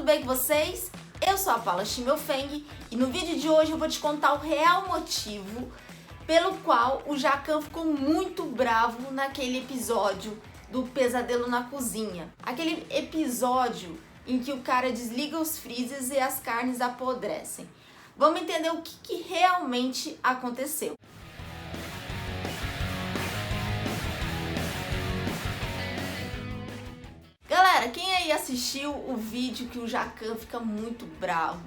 bem com vocês? Eu sou a Paula Schimmelfeng e no vídeo de hoje eu vou te contar o real motivo pelo qual o Jacan ficou muito bravo naquele episódio do pesadelo na cozinha. Aquele episódio em que o cara desliga os freezers e as carnes apodrecem. Vamos entender o que realmente aconteceu. Galera, quem aí assistiu o vídeo que o Jacan fica muito bravo?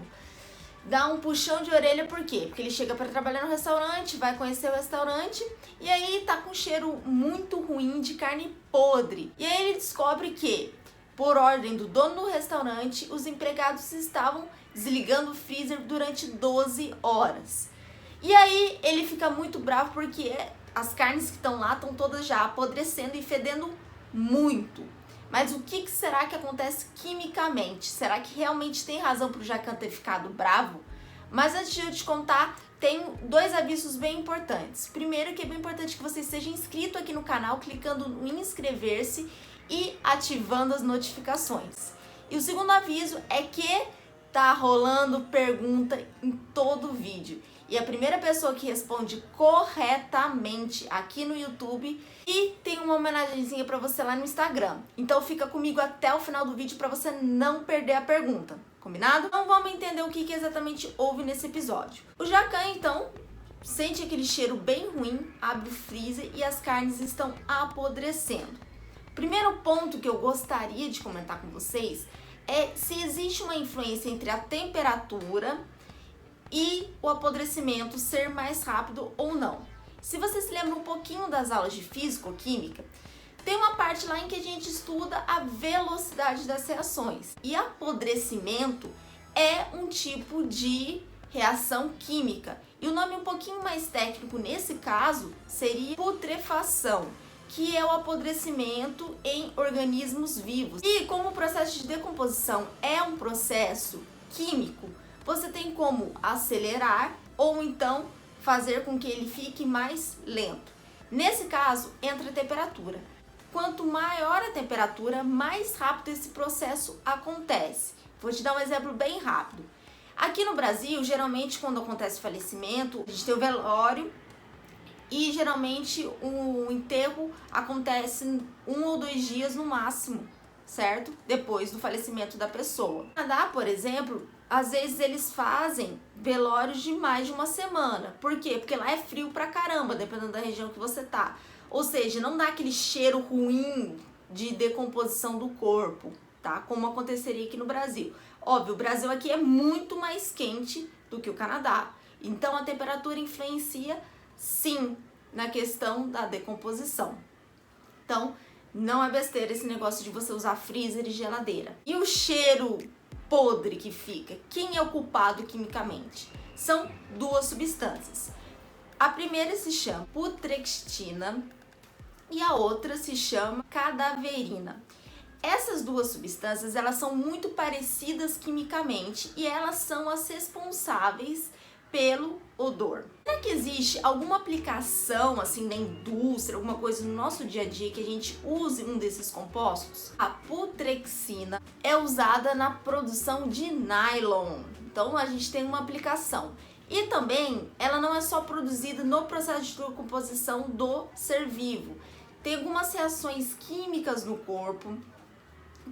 Dá um puxão de orelha, por quê? Porque ele chega para trabalhar no restaurante, vai conhecer o restaurante e aí tá com um cheiro muito ruim de carne podre. E aí ele descobre que, por ordem do dono do restaurante, os empregados estavam desligando o freezer durante 12 horas. E aí ele fica muito bravo porque as carnes que estão lá estão todas já apodrecendo e fedendo muito. Mas o que será que acontece quimicamente? Será que realmente tem razão para o Jacan ter ficado bravo? Mas antes de eu te contar, tenho dois avisos bem importantes. Primeiro, que é bem importante que você esteja inscrito aqui no canal, clicando no inscrever-se e ativando as notificações. E o segundo aviso é que tá rolando pergunta em todo o vídeo. E a primeira pessoa que responde corretamente aqui no YouTube, e tem uma homenagenzinha para você lá no Instagram. Então fica comigo até o final do vídeo para você não perder a pergunta, combinado? Então vamos entender o que exatamente houve nesse episódio. O Jacan então sente aquele cheiro bem ruim, abre o freezer e as carnes estão apodrecendo. Primeiro ponto que eu gostaria de comentar com vocês é se existe uma influência entre a temperatura e o apodrecimento ser mais rápido ou não. Se você se lembra um pouquinho das aulas de físico-química, tem uma parte lá em que a gente estuda a velocidade das reações. E apodrecimento é um tipo de reação química. E o nome um pouquinho mais técnico nesse caso seria putrefação, que é o apodrecimento em organismos vivos. E como o processo de decomposição é um processo químico, você tem como acelerar ou então fazer com que ele fique mais lento. Nesse caso, entra a temperatura. Quanto maior a temperatura, mais rápido esse processo acontece. Vou te dar um exemplo bem rápido. Aqui no Brasil, geralmente quando acontece falecimento, a gente tem o velório e geralmente o enterro acontece 1 ou 2 dias no máximo, certo? Depois do falecimento da pessoa. No Canadá, por exemplo, às vezes eles fazem velórios de mais de uma semana. Por quê? Porque lá é frio pra caramba, dependendo da região que você tá. Ou seja, não dá aquele cheiro ruim de decomposição do corpo, tá? Como aconteceria aqui no Brasil. Óbvio, o Brasil aqui é muito mais quente do que o Canadá. Então a temperatura influencia sim na questão da decomposição. Então, não é besteira esse negócio de você usar freezer e geladeira. E o cheiro podre que fica, quem é o culpado quimicamente? São duas substâncias. A primeira se chama putrextina e a outra se chama cadaverina. Essas duas substâncias, elas são muito parecidas quimicamente e elas são as responsáveis pelo odor. Será que existe alguma aplicação assim na indústria, alguma coisa no nosso dia a dia que a gente use um desses compostos? A putrexina é usada na produção de nylon, então a gente tem uma aplicação. E também ela não é só produzida no processo de decomposição do ser vivo. Tem algumas reações químicas no corpo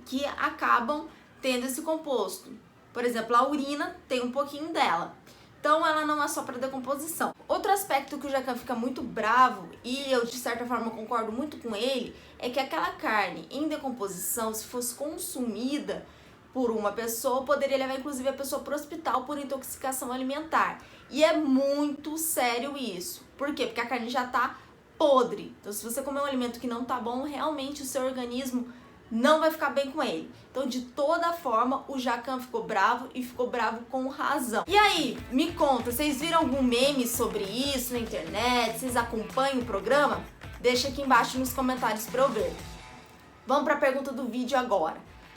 que acabam tendo esse composto. Por exemplo, a urina tem um pouquinho dela. Então ela não é só para decomposição. Outro aspecto que o Jacan fica muito bravo, e eu de certa forma concordo muito com ele, é que aquela carne em decomposição, se fosse consumida por uma pessoa, poderia levar inclusive a pessoa para o hospital por intoxicação alimentar. E é muito sério isso. Por quê? Porque a carne já está podre. Então se você comer um alimento que não está bom, realmente o seu organismo não vai ficar bem com ele. Então, de toda forma, o Jacan ficou bravo e ficou bravo com razão. E aí, me conta, vocês viram algum meme sobre isso na internet? Vocês acompanham o programa? Deixa aqui embaixo nos comentários para eu ver. Vamos para a pergunta do vídeo agora.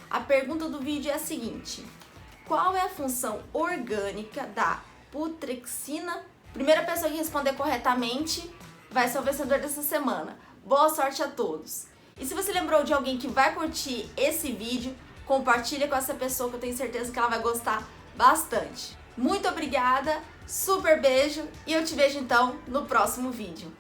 A pergunta do vídeo é a seguinte: qual é a função orgânica da putrexina? Primeira pessoa que responder corretamente vai ser o vencedor dessa semana. Boa sorte a todos! E se você lembrou de alguém que vai curtir esse vídeo, compartilha com essa pessoa que eu tenho certeza que ela vai gostar bastante. Muito obrigada, super beijo e eu te vejo então no próximo vídeo.